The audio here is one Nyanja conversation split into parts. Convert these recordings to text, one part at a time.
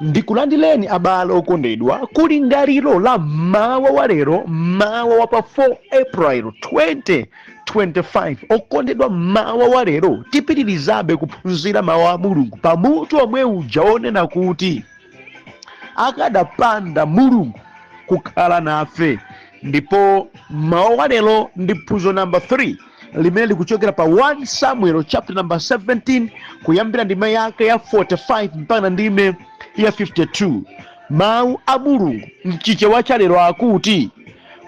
Ndikulandileni abale okondedwa kuli ngaliro la mawa wa lero, mawa wa pa 4 April 2025. Okondedwa mawa wa lero tipitirizabe kuphunzira mawu a Mulungu pamutu omwe uja onena kuti akadapanda Mulungu kukhala nafe. Ndipo mawa wa lero ndi phunziro number 3 limene likuchokera pa 1 Samuel chapter number 17 kuyambira ndime yake ya 45 mpaka ndime ya 52. Mawu a Mulungu mchichewa cha lero akuti,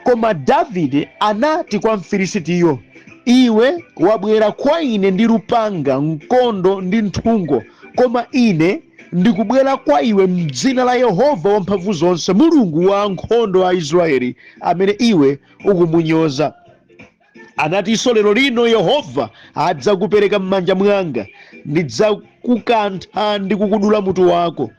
koma Davide anati kwa Mfilisitiyo, iwe wabwera kwa ine ndi lupanga, mkondo ndi nthungo, koma ine ndikubwera kwa iwe m'dzina la Yehova Wamphamvu Zonse, Mulungu wa ankhondo a Israeli, amene iwe ukumunyoza. Anatinso lero lino Yehova adzakupereka m'manja mwanga, ndidzakukantha ndi kukudula mutu wako,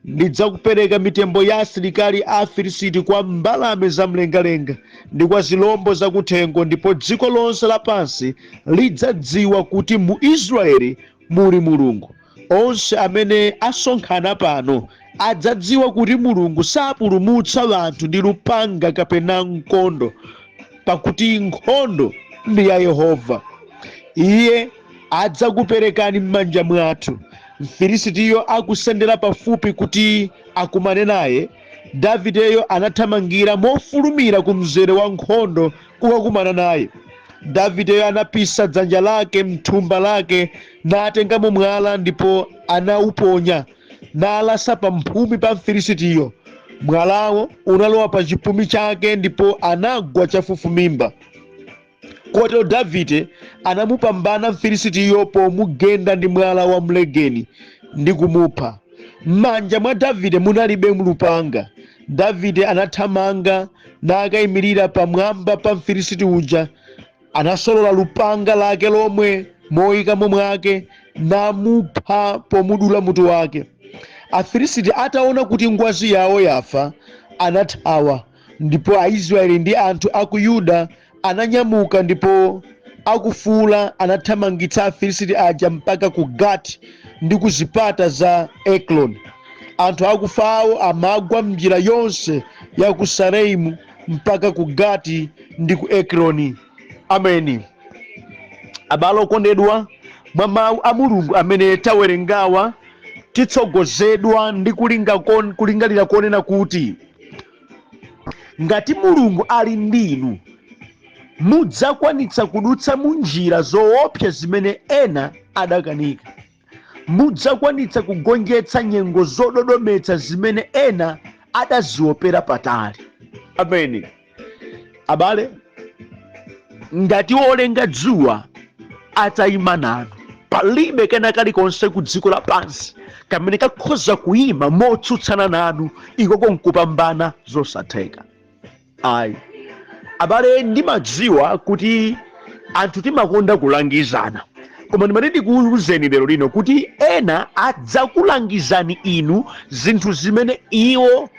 ndidzakupereka mitembo ya asilikali a Afilisiti kwa mbalame zamlengalenga ndi kwa zilombo zakuthengo, ndipo dziko lonse lapansi lidzadziwa kuti mu Israeli muli Mulungu. Onse amene asonkhana pano adzadziwa kuti Mulungu sapulumutsa anthu ndi lupanga kapena mkondo, pakuti nkhondo ndi ya Yehova. Iye adzakuperekani m'manja mwathu. Mfilisitiyo akusendera pafupi kuti akumane naye, Davideyo anathamangira mofulumira ku mzere wa nkhondo kukakumana naye. Davideyo anapisa dzanja lake mthumba lake, natengamo mwala ndipo anauponya nalasa pa mphumi pa Mfilisitiyo. Mwalawo unalowa pa chipumi chake ndipo anagwa chafufumimba. Kotero Davide anamupambana Mfilisitiyo pomugenda ndi mwala wa mlegeni ndi kumupha. M'manja mwa Davide munalibe lupanga. Davide anathamanga nakayimirira pamwamba pa Mfilisiti uja, anasolola lupanga lake lomwe moyikamo mwake namupha pomudula mutu wake. Afilisiti ataona kuti ngwazi yawo yafa, anathawa, ndipo Aisraeli ndi anthu a ku Yuda ananyamuka ndipo akufuula anathamangitsa Afilisiti aja mpaka ku Gati ndi ku zipata za Ekroni. Anthu akufawo amagwa m'njira yonse ya ku Saraimu mpaka ku Gati ndi ku Ekroni. Ameni. Abale okondedwa, mwa mawu a Mulungu amene tawerengawa titsogozedwa ndi kulingalira konena kuti ngati Mulungu ali ndinu mudzakwanitsa kudutsa mu njira zoopsa zimene ena adakanika. Mudzakwanitsa kugonjetsa nyengo zododometsa zimene ena adaziopera patali. Ameni. Abale, ngati wolenga dzuwa atayima nanu, palibe kena kalikonse ku dziko lapansi kamene kakhoza kuyima motsutsana nanu, ikoko nkupambana zosatheka. Ayi. Abale, ndimadziwa kuti anthu timakonda kulangizana, koma ndimati ndikuwuzeni lero lino kuti ena adzakulangizani inu zinthu zimene iwo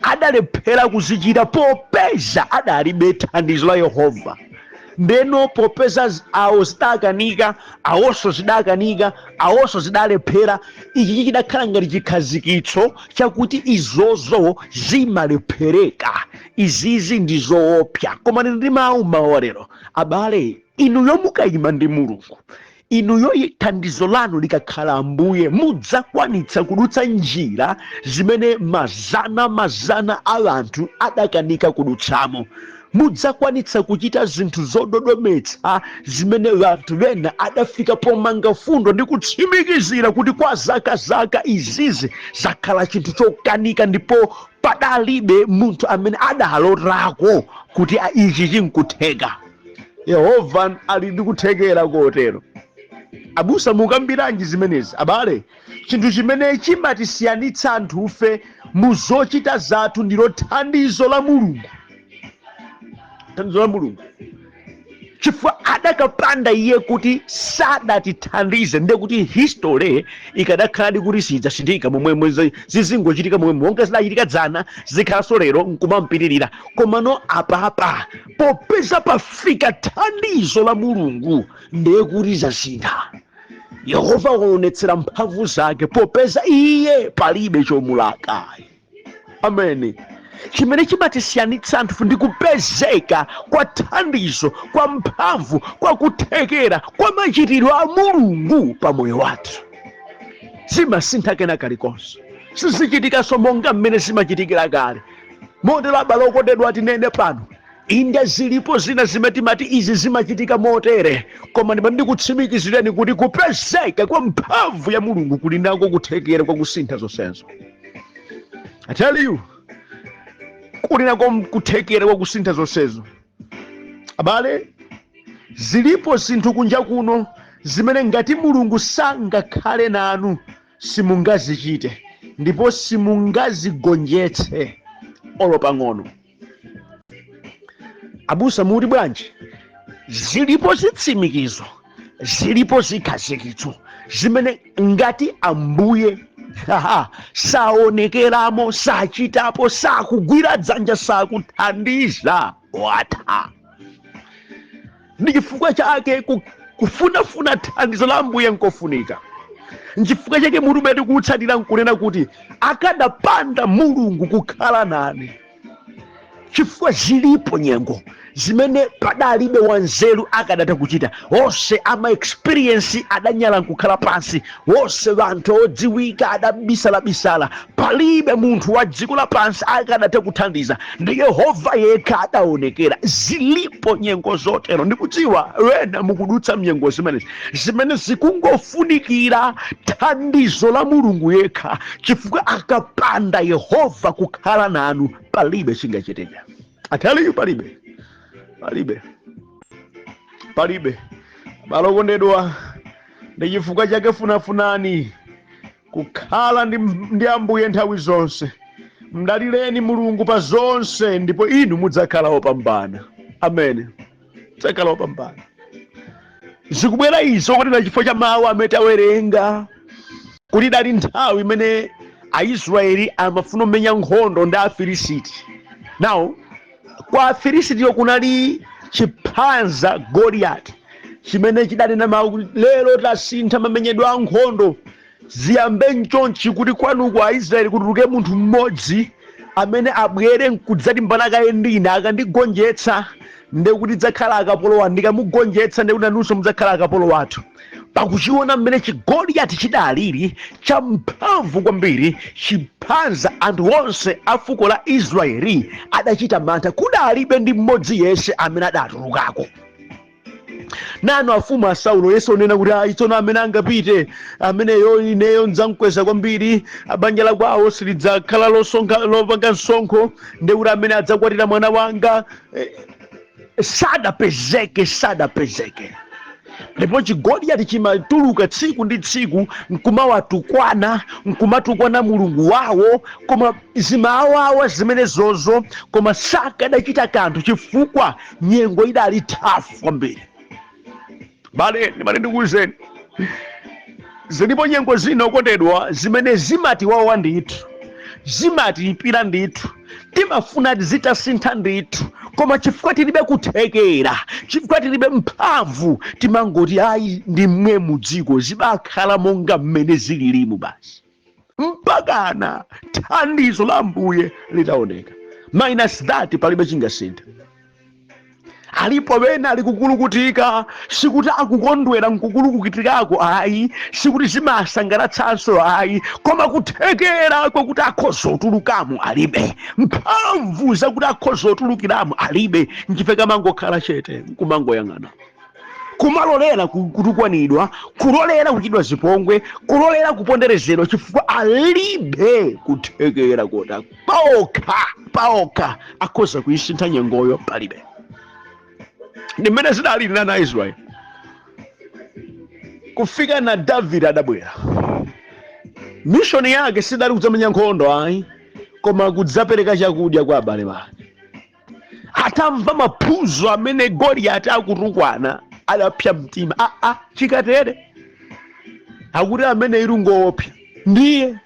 adalephera kuzichita popeza adalibe thandizo la Yehova. Ndeno popeza awo zidakanika, awonso zidakanika, awonso zidalephera, ichi chidakhala ngati chikhazikitso chakuti izozo zimalephereka, izizi ndi zoopsa. Koma ndi mawu mawa lero, abale, inuyo mukayima ndi Mulungu, inuyo thandizo lanu likakhala Ambuye, mudzakwanitsa kudutsa njira zimene mazana a anthu adakanika kudutsamo. Mudzakwanitsa kuchita zinthu zododometsa zimene anthu ena adafika pomanga fundo ndi kutsimikizira kuti kwa zaka izizi zakhala chinthu chokanika, ndipo padalibe munthu amene adalotako kuti ichi chinkutheka. Yehova ali ndi kuthekera kotero. Abusa mukambiranji zimenezi? Abale, chinthu chimene chimatisiyanitsa anthufe mu zochita zathu ndilo thandizo la Mulungu. Thandizo la Mulungu. Chifukwa adakapanda iye kuti sadatithandize, ndiye kuti history ikadakhala kuti sidzachitika momwe zizingochitika momwe monga zidachitika dzana zikhalanso lero nkumampitirira. Komano apapa popeza pafika thandizo la Mulungu ndiye kuti zasintha. Yehova waonetsera mphamvu zake popeza iye palibe chomulaka. Amen. Chimene chimatisiyanitsa anthu ndi kupezeka kwa thandizo, kwa mphamvu, kwa kuthekera, kwa machitidwe a Mulungu pa moyo wathu. Simasintha kena kalikonse, sizichitikanso monga mmene zimachitikira kale. Motero abale okondedwa tinene pano, inde zilipo zina zimene timati izi zimachitika motere, koma ndikutsimikizireni kuti kupezeka kwa mphamvu ya Mulungu kuli nako kuthekera kwa kusintha zonsezo. I tell you, kuli nako kuthekera kwa kusintha zonsezo. Abale, zilipo zinthu kunja kuno zimene ngati Mulungu sangakhale nanu simungazichite ndipo simungazigonjetse olo pang'ono. Abusa muti bwanji? Zilipo zitsimikizo, zilipo zikhazikitso zimene ngati Ambuye saonekeramo, sachitapo, sakugwira dzanja, sakuthandiza, watha. Ndi chifukwa chake kufunafuna thandizo la Ambuye nkofunika. Nchifukwa chake mutu umene tikutsatira nkunena kuti akadapanda Mulungu kukhala nane. Chifukwa zilipo nyengo zimene padalibe wanzeru akadatha kuchita. Onse ama experience adanyala nkukhala pansi, onse vanthu odziwika adabisala. Palibe munthu wa dziko lapansi akadatha kuthandiza, ndi Yehova yekha adaonekera. Zilipo nyengo zotero, ndikudziwa wena mukudutsa mnyengo zimene zikungofunikira thandizo la Mulungu yekha. Chifukwa akapanda Yehova kukhala nanu palibe chingachitika. I tell you, palibe. Abale okondedwa, ndi chifukwa chake funafunani kukhala ndi Ambuye nthawi zonse. Mdalireni Mulungu pa zonse ndipo inu mudzakhala opambana. Amen. Mudzakhala opambana. Zikubwera izo kuti na chifukwa cha mawu amene tawerenga kuti dali nthawi imene Aisraeli amafuna kumenya nkhondo ndi Afilisiti. Now, kwa Afilisitiyo kunali chiphanza Goliath chimene chidanena mawu kuti lero tasintha mamenyedwe a nkhondo, ziyambe nchonchi kuti kwanuko Aisraeli kutuluke munthu mmodzi amene abwere nkudzalimbana kaye ndine, akandigonjetsa ndekuti dzakhala akapolo wanu, ndikamugonjetsa ndekuti nanunso mudzakhala akapolo wathu. Pakuchiona mmene Goliath chidalili cha mphamvu kwambiri, chiphanza anthu onse a fuko la Israeli adachita mantha, kudalibe ndi mmodzi yense amene adatulukako. Nanu afumu a Saulo Yesu onena kuti tsono amene angapite ameneyo ineyo ndzamkweza kwambiri, banja la kwawo silidzakhala lopanga msonkho, ndekuti amene adzakwatira mwana wanga sadapezeke. Ndipo Goliath chimatuluka tsiku ndi tsiku nkumawatukwana Mulungu wawo, koma zimawawa zimene zozo, koma sakadachita kanthu chifukwa nyengo idali thafu kwambiri. Bale ndikuwuzeni, zilipo nyengo zina okondedwa zimene zimatiwawa ndithu, zimatiyipira ndithu, timafuna zitasintha ndithu, koma chifukwa tilibe kuthekera, chifukwa tilibe mphamvu, timangoti ayi ndi mmwe mudziko zibakhala monga mmene zililimu basi, mpakana thandizo la Ambuye litaoneka. Minus that palibe chingasintha. Alipo wena ali kukulukutika, sikuti akukondwera nkukulukutikako ayi, sikuti zimasangalatsanso ayi, koma kuthekera kwakuti akhoza kutulukamo alibe, mphamvu zakuti akhoza kutulukiramo alibe. Nchifukwa mangokhala chete nkumangoyang'ana, kumalolera kutukwanidwa, kulolera kuchitidwa zipongwe, kulolera kuponderezedwa, chifukwa alibe kuthekera kota paokha akhoza kuyisintha nyengoyo, palibe. Ndi mmene zidalili na Israeli kufika na Davide adabwera. Mishoni yake sidali kudzamenya nkhondo ayi, koma kudzapereka chakudya kwa abale bake. Atamva maphunzo amene Goliath akutukwana adapsa mtima. Chikatere akuti amene irungoopsa ndiye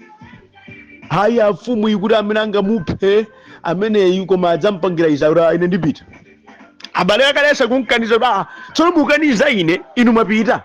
hayi afumu ikuti amene angamuphe ameneyu, koma adzampangira izaura ine ndipita. Abale akalesa kunkaniza tsono mukaniza ine inu mapita.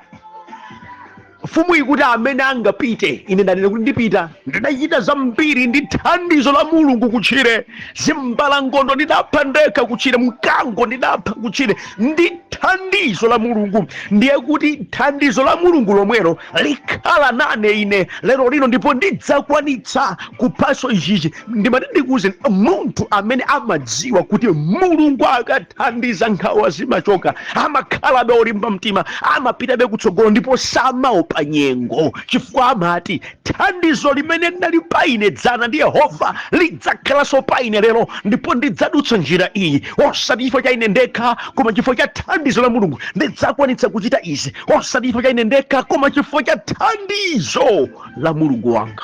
mfumu ikuti amene angapite, ine ndanena kuti ndipita. Ndinachita zambiri ndi thandizo la Mulungu kutchire, zimbalangondo ndidapha ndekha kutchire, mkango ndidapha kutchire ndi thandizo la Mulungu. Ndiye kuti thandizo la Mulungu lomwelo likhala nane ine lero lino, ndipo ndidzakwanitsa kuphaso ichichi. Ndimati ndikuze munthu amene amadziwa kuti Mulungu akathandiza nkhawa zimachoka, amakhalabe olimba mtima, amapitabe kutsogolo ndipo samaopa nyengo, chifukwa amati thandizo limene ndali pa ine dzana ndi Yehova lidzakhalanso pa ine lero, ndipo ndidzadutsa njira iyi osati chifukwa cha ine ndekha koma chifukwa cha thandizo la Mulungu. Ndidzakwanitsa kuchita izi osati chifukwa cha ine ndekha koma chifukwa cha thandizo la Mulungu wanga.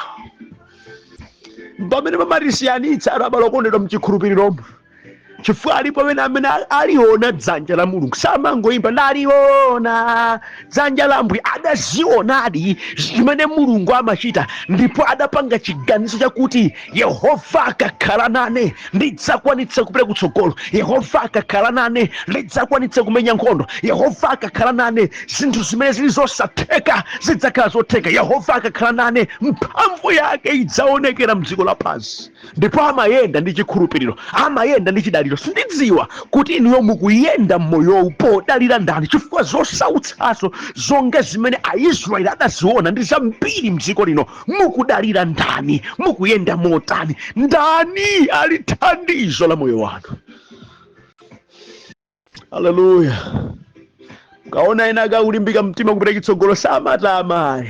Pamene pamatisiyanitsa abale okondedwa mchikhulupiriro, chifukwa alipo amene aliona dzanja la Mulungu, samangoimba ndaliona dzanja la Ambuye, adazionadi zimene Mulungu amachita, ndipo adapanga chiganizo chakuti Yehova akakhala nane ndidzakwanitsa kupita kutsogolo, Yehova akakhala nane ndidzakwanitsa kumenya nkhondo, Yehova akakhala nane zinthu zimene zili zosatheka zidzakhala zotheka, Yehova akakhala nane mphamvu yake idzaonekera mdziko lapansi. Ndipo amayenda ndi chikhulupiriro, amayenda ndi chidaliro. Sindidziwa kuti inuyo mukuyenda mmoyo podalira ndani, chifukwa zosautsazo zonga zimene Aisraeli adaziona ndi zambiri mdziko lino. Mukudalira ndani? Mukuyenda motani? Ndani ali thandizo la moyo wanu? Haleluya. Kaona ena akaulimbika mtima kupita chitsogolo samatama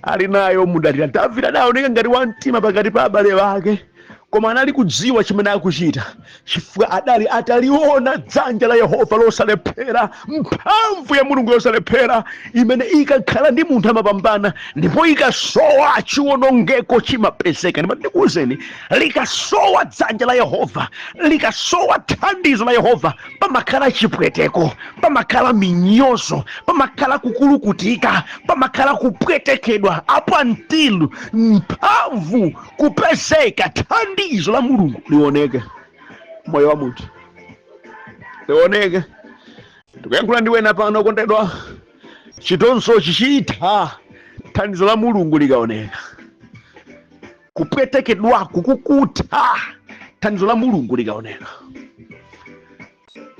ali nayo mudalira. Davide adaoneka ngati wamtima pakati pa abale wake, koma anali kudziwa chimene akuchita, chifukwa adali ataliona dzanja la Yehova losalephera, mphamvu ya Mulungu yosalephera imene ikakhala ndi munthu amapambana, ndipo ikasowa chiwonongeko chimapezeka. Ndikuwuzeni, likasowa dzanja la Yehova, likasowa thandizo la Yehova, pamakhala chipweteko, pamakhala minyozo, pamakhala kukulukutika, pamakhala kupwetekedwa apo until mphamvu kupezeka, thandizo la Mulungu lioneke moyo wa munthu, lioneke. Ndikuyankhula ndi wena pano okondedwa, chitonzo chichitha thandizo la Mulungu likaoneka, kupwetekedwako kukutha thandizo la Mulungu likaoneka.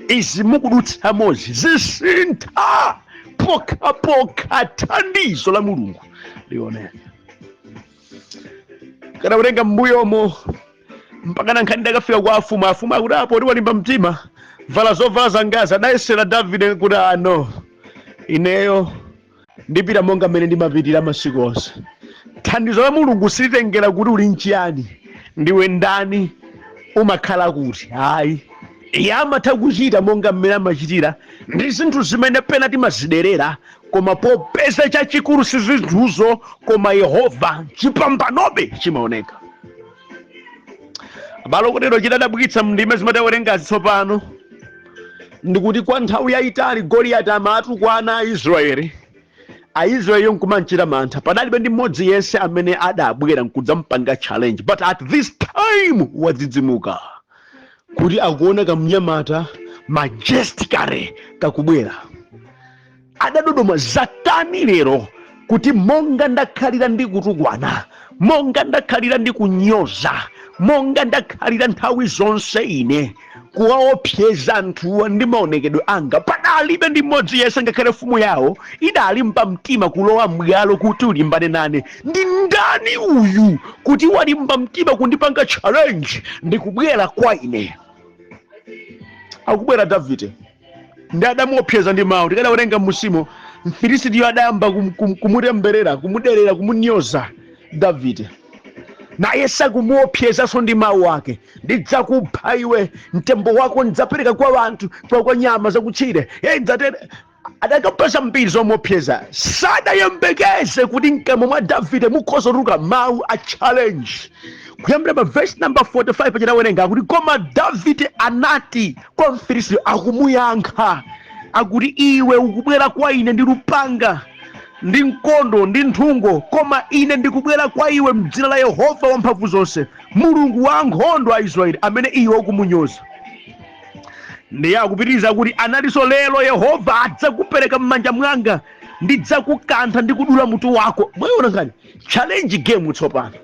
Izi mukudutsa mozi zisintha pokhapokha thandizo la Mulungu lioneka. Kana kutenga mbuyomo mpakana nkhani ndakafika kwa afumu akuti apo walimba mtima, vala zovala zangazi, adayesera Davide kuti ano ineyo ndipita monga mmene ndimapitira masiku onse. Thandizo la Mulungu silitengera kuti uli nchiyani, ndiwe ndani, umakhala kuti. Hayi, iye amatha kuchita monga mmene amachitira, ndi zinthu zimene pena timaziderera, koma popeza chachikulu si zinthuzo koma Yehova, chipambanobe chimaoneka. Abale okondedwa, chidadabwitsa mndime zimatawerenga tsopano ndikuti kwa nthawi yayitali Goliati amatukwana Aisraeli, Aisraeli nkumanchita mantha. Padalibe ndi mmodzi yense amene adabwera nkudzampanga challenge, but at this time wadzidzimuka kuti akuona kamnyamata majestically kakubwera. Adadodoma zatani lero kuti monga ndakhalira ndi kutukwana, monga ndakhalira ndi kunyoza, monga ndakhalira nthawi zonse ine kuwaopseza anthuwa ndi maonekedwe anga, padalibe ndi mmodzi yense ngakhale mfumu yawo idalimba mtima kulowa m'bwalo kuti ulimbane nane. Ndi ndani uyu kuti walimba mtima kundipanga challenge ndi kubwera kwa ine? Akubwera Davide ndi adamuopseza ndi mawu. Tikadawerenga musimo, Mfilisitiyo adayamba kumutemberera, kumuderera, kumunyoza Davide, naye sakumuopsezaso ndi mawu ake. Ndidzakupha iwe, mtembo wako ndidzapereka kwa anthu, kwa nyama zakutchire. Adakapasa mbiri zomuopseza. Sadayembekeze kuti mkamwa mwa Davide mukhoza kutuluka mawu a challenge. Kuyambira pa verse number 45 pachitawerenga kuti koma Davide anati kwa Mfilisitiyo akumuyankha akuti iwe ukubwera kwa ine ndi lupanga ndi mkondo ndi nthungo, koma ine ndikubwera kwa iwe m'dzina la Yehova wamphamvu zonse, Mulungu wa ankhondo a Israeli, amene iwe ukumunyoza. Ndiye akupitiriza kuti analinso lero Yehova adzakupereka m'manja mwanga, ndidzakukantha ndi kudula mutu wako. Mwayiona ngani challenge game tsopano.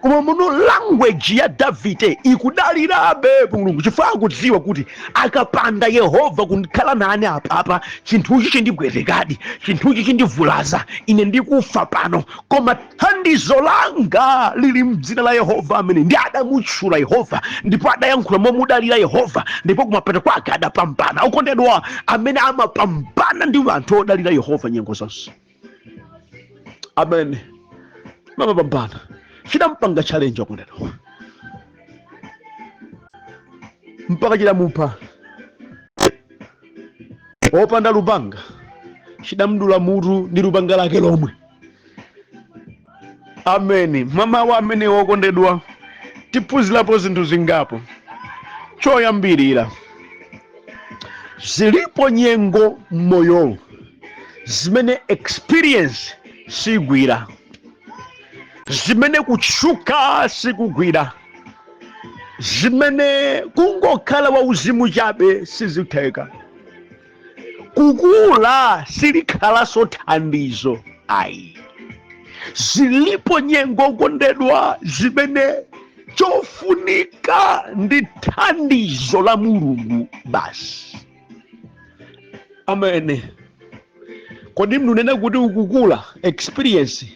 Koma muno language ya Davide ikudalirabe Mulungu chifukwa akudziwa kuti akapanda Yehova kukhala nane apa chinthuchi chindigwerekadi, chinthuchi chindivulaza, ine ndikufa pano. Koma thandizo langa lili m'dzina la Yehova amene ndi adamutchula Yehova ndipo adayankhula momudalira Yehova ndipo kumapeto kwake adapambana. Okondedwa, amene amapambana ndi anthu odalira Yehova nyengo zonse. Amen. Mamapambana chidampanga challenge okondedwa mpaka chidamupha opanda lupanga, chidamdula mutu ndi lupanga lake lomwe. Ameni. Mamawa amene okondedwa tiphunzirapo zinthu zingapo. Choyambirira, zilipo nyengo m'moyo zimene experience sigwira, zimene kutchuka sikugwira, zimene kungokhala wauzimu chabe sizitheka, kukula silikhalanso thandizo. Ayi, zilipo nyengo okondedwa zimene chofunika ndi thandizo la Mulungu basi. Amen. Kodi mnunena kuti ukukula experience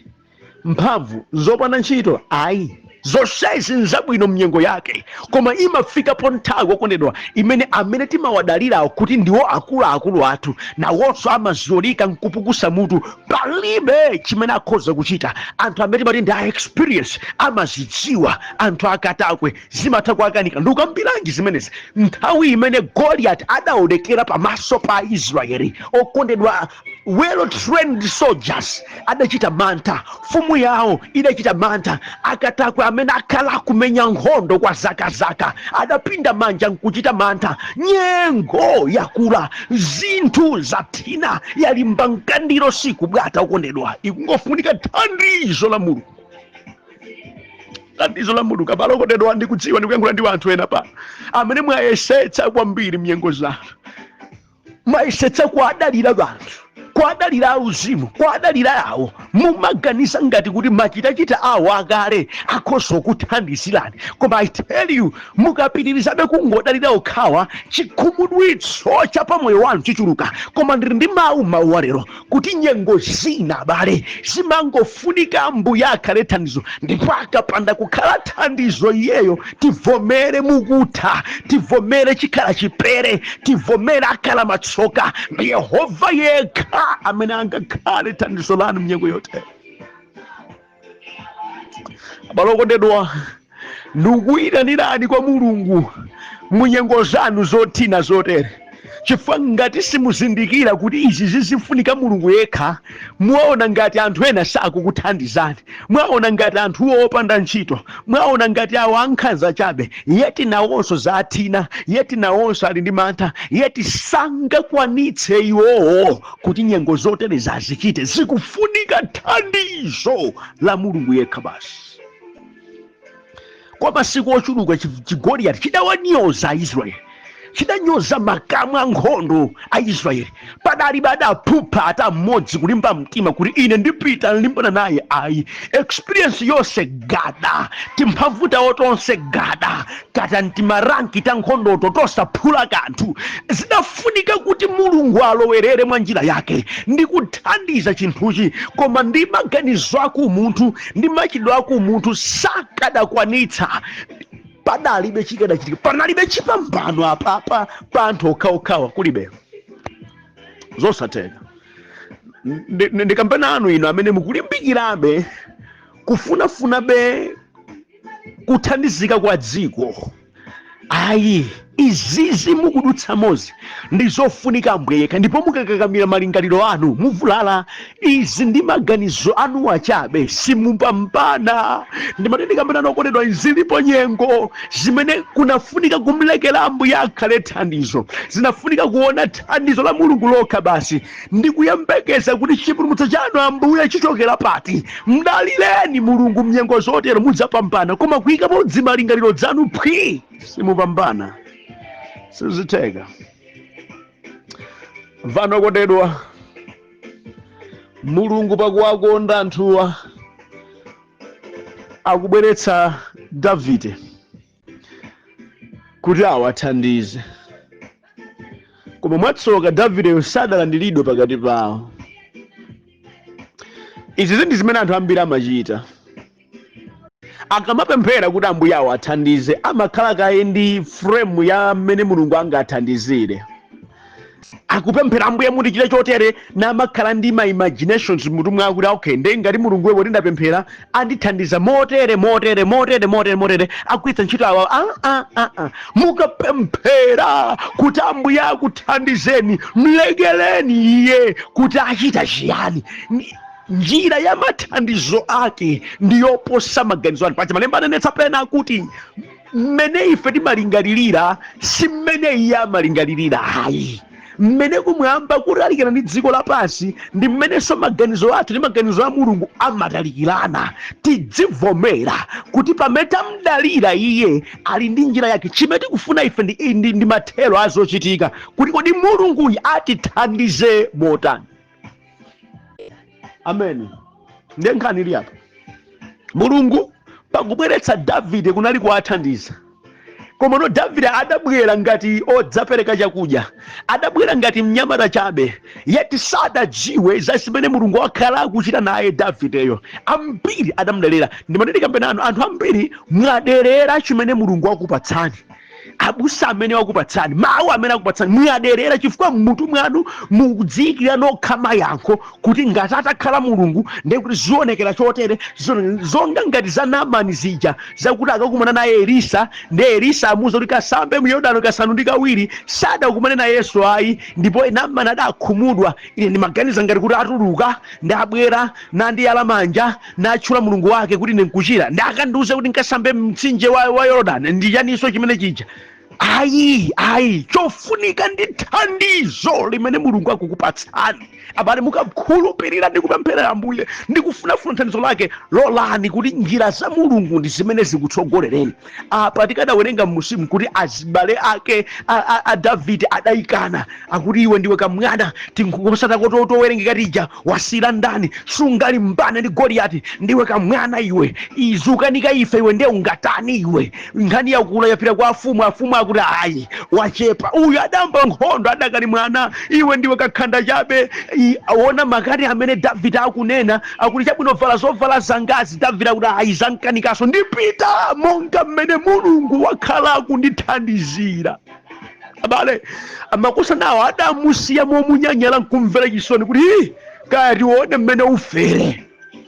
mphamvu zopanda ntchito? Ayi, zonsezi nzabwino mnyengo yake, koma imafikapo nthawi okondedwa imene amene timawadalirawo kuti ndiwo akuluakulu athu nawonso amazolika nkupukusa mutu, palibe chimene akhoza kuchita. Anthu amene timati ndi experience amazidziwa, anthu akatakwe zimatha kuakanika. Ndikukambiranji zimenezi nthawi imene Goliath adaonekera pamaso pa Israeli, okondedwa, well trained soldiers adachita mantha, fumu yawo idachita mantha, akatakwe amene akhala kumenya nkhondo kwa zaka adapinda manja nkuchita mantha. Nyengo yakula, zinthu zathina, yalimba mkandiro sikubwata okondedwa, ikungofunika thandizo la Mulungu. Thandizo la Mulungu kapalo okondedwa, ndikudziwa ndikuyankhula ndi anthu ena pa amene mwayesetsa kwambiri mnyengo zanu, mwayesetsa kuadalira banthu, kuadalira auzimu, kuadalira yawo, mumaganiza ngati kuti machitachita awo akale akhoza kuthandizirani. Koma I tell you, mukapitirizabe kungodalira okhawa, chikhumudwitso cha pamoyo wanu chichuluka. Koma ndili ndi mawu walero kuti nyengo zina abale zimangofunika Mbuye akhale thandizo, ndipo akapanda kukhala thandizo iyeyo tivomere mukutha, tivomere chikhala chipere, tivomere akhala matsoka. Ndi Yehova yekha amene angakhale thandizo lanu mnyengo yote. Abale okondedwa, ndikuyitanirani kwa Mulungu munyengo zanu zothina zotere, chifukwa ngati simuzindikira kuti izi zizifunika Mulungu yekha, mwaona ngati anthu ena sakukuthandizani, mwaona ngati anthu opanda ntchito, mwaona ngati awo ankhanza chabe, yeti nawonso zathina, yeti nawonso ali ndi mantha, yeti sangakwanitse iwowo kuti nyengo zotere zazichite. Zikufunika thandizo la Mulungu yekha basi. Kwa masiku ochuluka Goliath chidawanyoza Israeli, chidanyoza makamu a nkhondo a Israeli, padali badaphupha ata mmodzi kulimba mtima kuti ine ndipita limbana naye. Ayi, experience yonse gada, timphamvu tawo tonse gada, kata ntimaranki ta nkhondo tosaphula kanthu. Zidafunika kuti Mulungu alowerere mwa njira yake ndi kuthandiza chinthuchi, koma ndi maganizo aku munthu ndi machitidwe aku munthu sakadakwanitsa. Padalibe chikadachitika, panalibe chipambano apapa pa anthu okhaokhawa, kulibe zosatheka. Ndikambana anu ino amene mukulimbikirabe kufunafunabe kuthandizika kwa dziko. Ayi, izizi mukudutsa mozi ndi zofunika Ambuye yekha, ndipo mukakakamira malingaliro anu muvulala. Izi ndi maganizo anu achabe, simupambana. Ndimatendikambana okondedwa, zilipo nyengo zimene kunafunika kumlekera Ambuye akhale thandizo, zinafunika kuona thandizo la Mulungu lokha basi, ndi kuyembekeza kuti chipulumutso chanu Ambuye chichokera pati. Mdalireni Mulungu mnyengo zotero mudzapambana, koma kuyikapo malingaliro zanu phwi, simupambana, sizitheka. Vano okondedwa, Mulungu pakuwakonda anthuwa akubweretsa Davide kuti awathandize, koma mwatsoka Davideyo sadalandiridwe pakati pawo. Izi ndi zimene anthu ambiri amachita. Akamapemphera kuti Ambuye awathandize, amakhala kaye ndi frame ya mmene Mulungu angathandizire. Akupemphera Ambuye mundichite chotere, namakhala ndi ma imaginations mutu mwa kuti okay, ngati Mulungu wewe kuti ndapemphera andithandiza motere. Akuitsa ntchito awa. Mukapemphera kuti Ambuye akuthandizeni, mlekeleni iye kuti achita chiyani. Njira ya mathandizo ake ndiyoposa maganizo anu. Paja Malemba ananetsa pena kuti mmene ife timalingalirira si mmene iye amalingalirira ayi. Mmene kumwamba kutalikana ndi dziko lapansi ndi mmenenso maganizo athu ndi maganizo a Mulungu amatalikirana. Tidzivomera kuti pamene tamdalira iye ali ndi njira yake. Chimene tikufuna ife ndi mathero azochitika kuti kodi Mulunguyu atithandize motani. Amen. Ndiye nkhani ili apa. Mulungu pakubweretsa Davide kunali kuwathandiza. Koma no Davide adabwera ngati odzapereka chakudya, adabwera ngati mnyamata chabe, yeti sadadziwe za zimene Mulungu wakhala akuchita naye Davideyo. Ambiri adamdelera. Ndimanene kampenano anthu ambiri mwaderera chimene Mulungu wakupatsani. Abusa amene wakupatsani, mawu amene akupatsani, mwaderera chifukwa mmutu mwanu mukudziyikira nokha mayankho kuti ngati atakhala Mulungu ndiye kuti zionekera chotere. Zonga ngati za Naamani zija zakuti akakumana naye Elisa, ndi Elisa amuwuza kuti kasambe mu Yorodani kasanu ndi kawiri, sadakumane na Yesu ayi. Ndipo Naamani adakhumudwa. Ine ndimaganiza ngati kuti atuluka ndi abwera nandiyala manja natchula Mulungu wake kuti ine nkuchira, ndi akandiuze kuti nkasambe mtsinje wa Yorodani, ndichaniso chimene chija. Ayi, chofunika ndi thandizo limene Mulungu akukupatsani. Abale mukakhulupirira ndi kupemphera Ambuye ndi kufunafuna thandizo lake, lolani kuti njira za Mulungu ndi zimene zikutsogolereni. Apa tikadawerenga mmusimu kuti azibale ake a Davide adayikana akuti iwe ndiwe kamwana tinkukusatako towerengeka tija wasira ndani, sungali mbane ndi Goliati, ndiwe kamwana iwe, izukanika ife iwe ndiye ungatani iwe. Nkhani yakula yapita kwa afumu akuti ayi wachepa. Uyu adamba nkhondo adakali mwana, iwe ndiwe kakhanda chabe. Aona makati amene Davide akunena akuti chabwino vala zovala zangazi. Davide akuti ayi zankanikaso, ndipita monga mmene Mulungu wakhala akundithandizira. Abale amakosa nawo adamusiya momunyanyala nkumvera chisoni kuti kaya tione mmene ufere.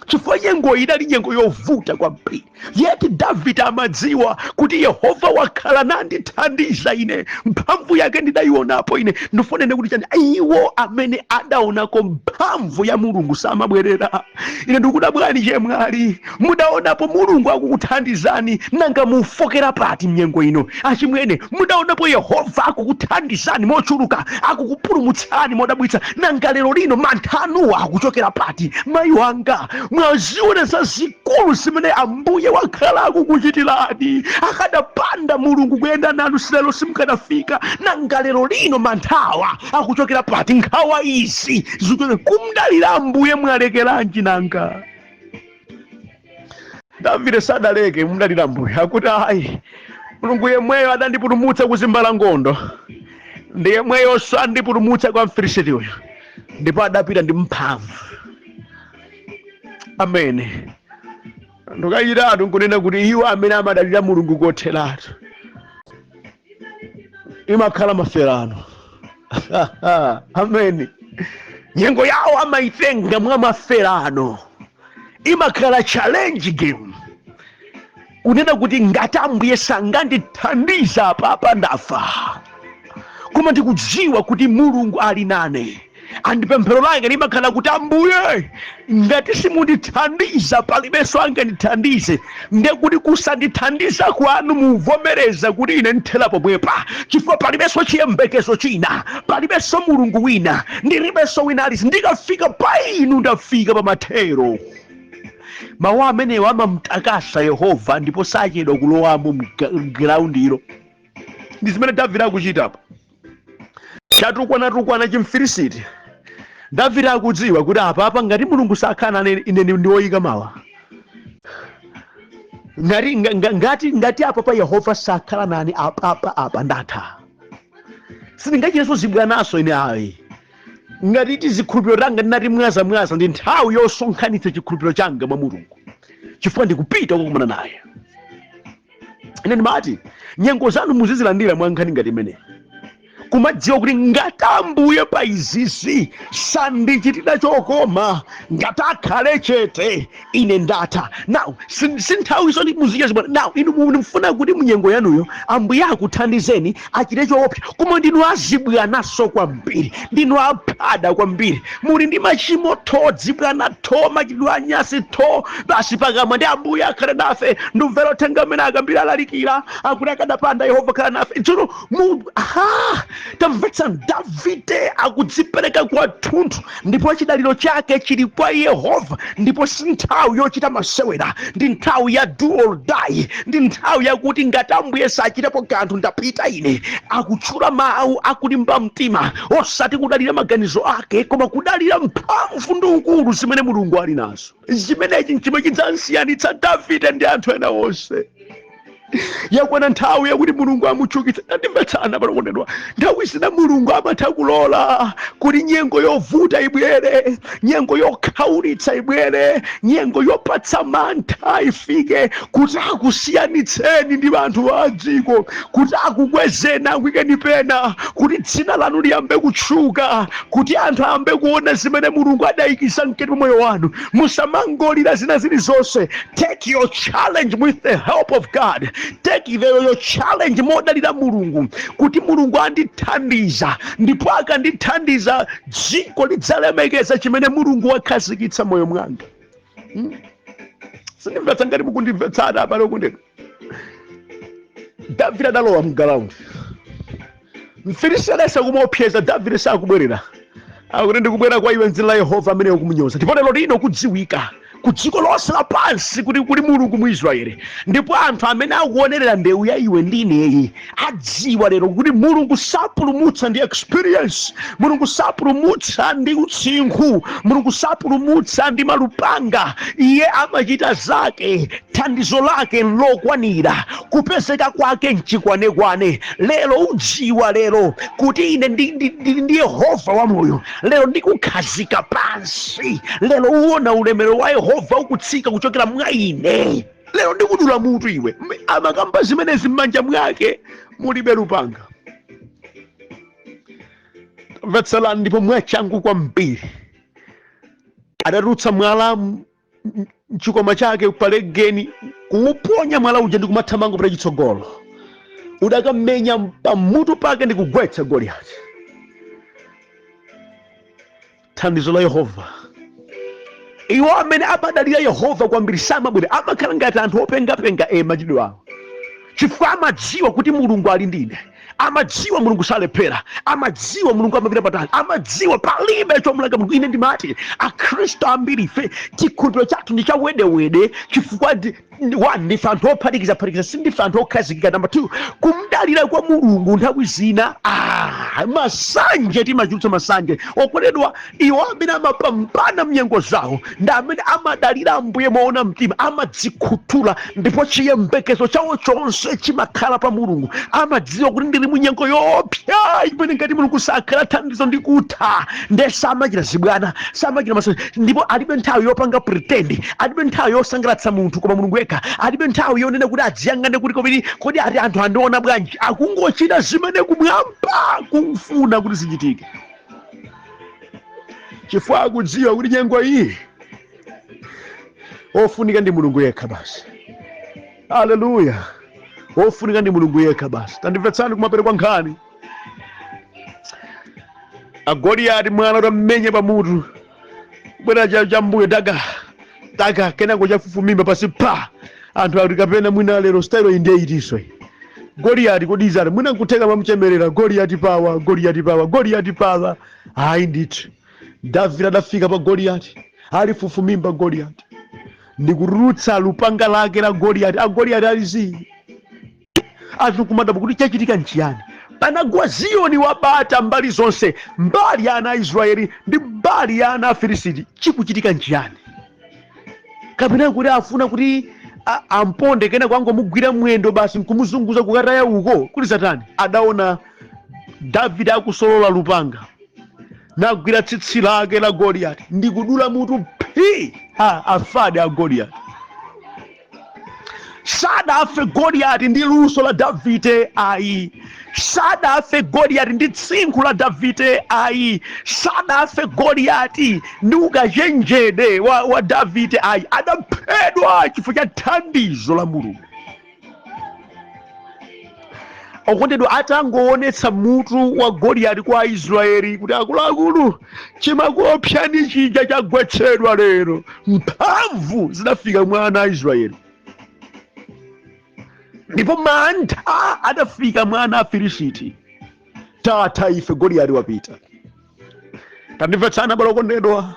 Chifukwa nyengo idali nyengo yovuta kwambiri, yeti Davide amadziwa kuti Yehova wakhala nandithandiza ine, mphamvu yake ndidayionapo ine. Ndifunene kuti chani iwo amene adaonako mphamvu ya Mulungu samabwerera. Ine ndikudabwani chemwali mudaonapo Mulungu akukuthandizani, nanga mufokera pati mnyengo ino? Achimwene mudaonapo Yehova akukuthandizani mochuluka, akukupulumutsani modabwitsa, nanga lero lino manthanu akuchokera pati? Mayi wanga mwaziona zazikulu zimene Ambuye wakhala akukuchitirani. Akadapanda Mulungu kuyenda nanu silelo simkanafika. Nanga lero lino manthawa akuchokera pati? Nkhawa izi zikuti kumdalira Ambuye mwalekeranji nanga? Davide sadaleke kumdalira Ambuye, akuti ayi Mulungu yemweyo adandipulumutsa kuzimbala ngondo, ndi yemweyonso andipulumutsa kwa Mfilisiti uyo, ndipo adapita ndi mphamvu. Amen. Ndokachitatu nkunena kuti iwo amene amadalira Mulungu kotheratu imakhala maferano. Amen. Nyengo yawo amaitenga mwa maferano, imakhala challenge game. Unena kuti ngati Ambuye sangandithandiza papa ndafa, koma ndikudziwa kuti Mulungu ali nane. Andipemphero lake limakhala kuti Ambuye ngati simundithandiza palibenso angandithandize. Ndiye kuti kusandithandiza kwanu muvomereza kuti ine nthera pomwepa, chifukwa palibenso chiyembekezo china, palibenso Mulungu wina, ndilibenso wina aliyense. Ndikafika pa inu ndafika pa mathero. Mawu amenewo amamtakasa Yehova ndipo sachedwa kulowamo mgiraundiro. Ndi zimene Davide akuchita apa. Chatukwana chimfilisiti Davide akudziwa kuti apa ngati Mulungu sakhala nane ine ndiwoyika mawa. Ngati apa pa Yehova sakhala nani apa ndatha. Sindingachirenso zibwanaso ine ayi. Ngati tizikhulupiriro tanga ndinati mwaza ndi nthawi yosonkhanitsa chikhulupiriro changa mwa Mulungu. Chifukwa ndikupita kukumana naye. Ine ndimati nyengo zanu muzizilandira mwa nkhani ngati imeneyi. Kumadziwa kuti ngati Ambuye pa izizi sandichitira chokoma, ngati akhale chete ine ndatha. Now sinthawi zoti muzicheza bwana. Now inu mufuna kuti munyengo yanuyo Ambuye akuthandizeni achite choopsa, koma ndinu azibwanaso kwambiri, ndinu aphada kwambiri, muli ndi machimo dzibwana machitidwe anyasi basi pakamwa ndi Ambuye akhale nafe. Ndumvera uthenga umene akambira alalikira akuti akadapanda Yehova khala nafe. Tsono tamvetsa Davide akudzipereka kwathunthu, ndipo chidaliro chake chili kwa Yehova, ndipo si nthawi yochita masewera, ndi nthawi ya do or die, ndi nthawi yakuti ngati Ambuye sachitapo kanthu ndapita ine. Akutchula mawu akulimba mtima, osati kudalira maganizo ake, koma kudalira mphamvu ndi ukulu zimene Mulungu ali nazo. Chimenechi chimene chidzansiyanitsa Davide ndi anthu ena onse. Yakwana nthawi yakuti Mulungu amuchukitsa. Ndimvetsana palokondedwa, nthawi zina Mulungu amatha kulola kuti nyengo yovuta ibwere, nyengo yokhaulitsa ibwere, nyengo yopatsa mantha ifike, kuti akusiyanitseni ndi anthu a dziko, kuti akukwezeni akuyikeni pena, kuti dzina lanu liyambe kutchuka, kuti anthu ayambe kuona zimene Mulungu adayikisa mkati mwa moyo wanu. Musamangolira zina zilizonse. Take your challenge with the help of God. Take your challenge modalira Mulungu, kuti Mulungu andithandiza, ndipo akandithandiza dziko lidzalemekeza chimene Mulungu wakhazikitsa moyo mwanga. Sindimvetsa ngati mukundimvetsana abale okondedwa. Davide adalowa mgalaundi, Mfilisiti kumupeza Davide sakubwerera, akuti ndikubwera kwa iwe m'dzina la Yehova amene ukumunyoza. Ndipo lero lino kudziwika ku dziko lonse lapansi kuti kuli Mulungu mu Israeli, ndipo anthu amene akuonerera mbewu ya iwe ndi ineyi adziwa lero kuti Mulungu sapulumutsa ndi experience, Mulungu sapulumutsa ndi utsinkhu, Mulungu sapulumutsa ndi malupanga. Iye amachita zake, thandizo lake lokwanira, kupezeka kwake mchikwanekwane. Lero udziwa lero kuti ine ndi Yehova wamoyo. Lero ndikukhazika pansi, lero uona ulemerero wa Yehova ukutsika kuchokera mwa ine. Lero ndikudula mutu iwe amakamba zimenezi m'manja mwake mulibe lupanga. Mvetselani, ndipo mwachangu kwambiri adatulutsa mwala mchikoma chake palegeni, kuuponya mwala uja ndi kumathamanga kupita chitsogolo. Udakamenya pamutu pake ndi kugwetsa Goliati. Thandizo la Yehova. Iwo amene amadalira Yehova kwambiri samabwera, amakhala ngati anthu opengapenga machitidwe awo, chifukwa amadziwa kuti Mulungu ali ndine, amadziwa Mulungu salephera, amadziwa Mulungu amapita patali, amadziwa palibe chomulanga Mulungu. Ine ndimati akhristu ambiri ife chikhulupiriro chathu ndi chawedewede, chifukwa ndife anthu ophatikiza, sindife anthu okhazikika. Number 2, kumdalira kwa Mulungu nthawi zina masanje timachulutsa masanje. Okondedwa, iwo amene amapambana mnyengo zawo ndi amene amadalira Ambuye moona mtima, amadzikhuthula, ndipo chiyembekezo chawo chonse chimakhala pa Mulungu. Amadziwa kuti ndili munyengo yopsa imene ngati Mulungu sakhala thandizo ndi kutha, nde samachita zibwana, samachita masanje, ndipo alibe nthawi yopanga pretend, alibe nthawi yosangalatsa munthu koma Mulungu yekha, alibe nthawi yonena kuti adziyang'ane kuti kodi ati anthu andiona bwanji. Akungochita zimene kumwamba kumfuna kuti zichitike, chifukwa akudziwa kuti nyengo iyi ofunika ndi Mulungu yekha basi. Haleluya, ofunika ndi Mulungu yekha basi. Tandimvetsani kumaperekwa nkhani. Goliati mwana utammenye pamutu, bwera chambuyo taka kenako chafufumimba pasi pa anthu akuti kapena mwina lero style iyi ndiye itiso iyi. Goliati kodi izati mwina nkuteka mamuchemerera Goliati pawa, Goliati pawa, Goliati pawa. Hayi ndithu Davide adafika pa Goliati, alifufumimba Goliati ndikurutsa lupanga lake la Goliati. Goliati alizi anthu kumadapo kuti chachitika nchiyani. panagwa Ziyoni wabata mbali zonse, mbali ya ana Israeli ndi mbali ya ana Afilisiti. Chikuchitika njani? Kapena kuti afuna kuti amponde kena kwango mugwira mwendo basi nkumuzunguza kukataya uko kuli Satani. Adaona Davide akusolola lupanga nagwira tsitsi lake la Goliati ndi kudula mutu phi afade a Goliati. Sadafe Goliati ndi luso la Davide ayi. Sadafe Goliati ndi tsinkhu la Davide ayi. Sadafe Goliati ndi ukachenjede wa Davide ayi. Adaphedwa chifukwa cha thandizo la Mulungu. Okondedwa, atangoonetsa mutu wa Goliati kwa Israeli kuti akuluakulu chimakuopsani chija chagwetsedwa lero. Mphamvu zinafika mwa ana a Israeli ndipo mantha adafika mwa ana a Afilisiti. Tata ife Goliati wapita. Tandimvetsana bale okondedwa,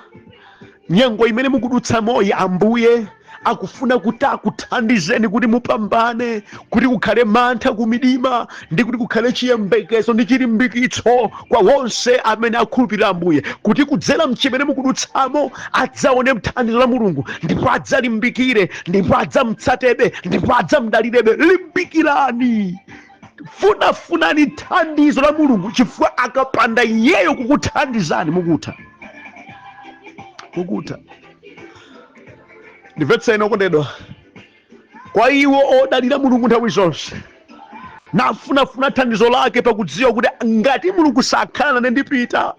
nyengo imene mukudutsa moyi Ambuye akufuna kuti akuthandizeni kuti mupambane, kuti kukhale mantha kumidima ndi kuti kukhale chiyembekezo ndi chilimbikitso kwa wonse amene akhulupirira Ambuye, kuti kudzera mchimene mukudutsamo adzaone thandizo la Mulungu ndipo adzalimbikire ndipo adzamtsatebe ndipo adzamdalirebe. Limbikirani, funafunani thandizo la Mulungu chifukwa akapanda iyeyo kukuthandizani mukutha. Ndimvetseni okondedwa, kwa iwo odalira Mulungu nthawi zonse nafunafuna thandizo lake pakudziwa kuti ngati Mulungu sakhala nane ndipita,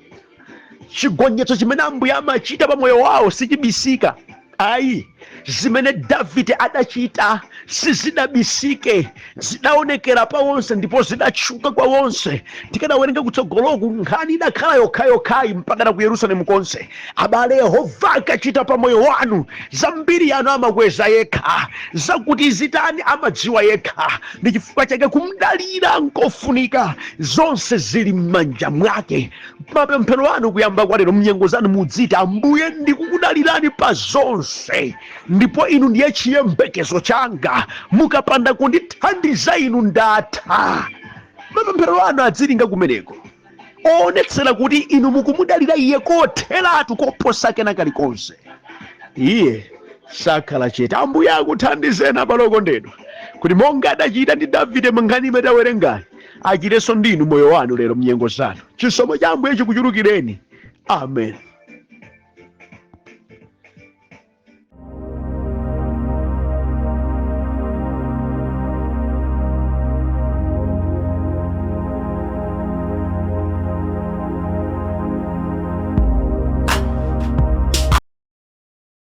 chigonjetso chimene Ambuye amachita pa moyo wawo sichibisika ayi. Zimene Davide adachita sizidabisike, zidaonekera pa wonse ndipo zidatchuka kwa wonse. Tikadawerenga kutsogoloku nkhani idakhala yokhayokhayi mpaka ku Yerusalemu konse. Abale, Yehova akachita pa moyo wanu zambiri yanu amakweza yekha, zakuti zitani amadziwa yekha. Ndi chifukwa chake kumdalira nkofunika, zonse zili m'manja mwake. Mapemphero anu kuyamba kwa lero mnyengo zanu mudziti Ambuye ndikukudalirani pa zonse, ndipo inu ndiye chiyembekezo changa, mukapanda kundithandiza inu ndatha. Mapemphero anu adzilinga kumeneko, oonetsera kuti inu mukumudalira iye kotheratu koposa kena kalikonse. Iye sakhala chete. Ambuye akuthandizeni abale okondedwa kuti monga adachita ndi Davide mnkhani imene tawerengayi, achitenso ndinu moyo wanu lero mnyengo zanu. Chisomo cha Ambuye chikuchulukireni. Amen.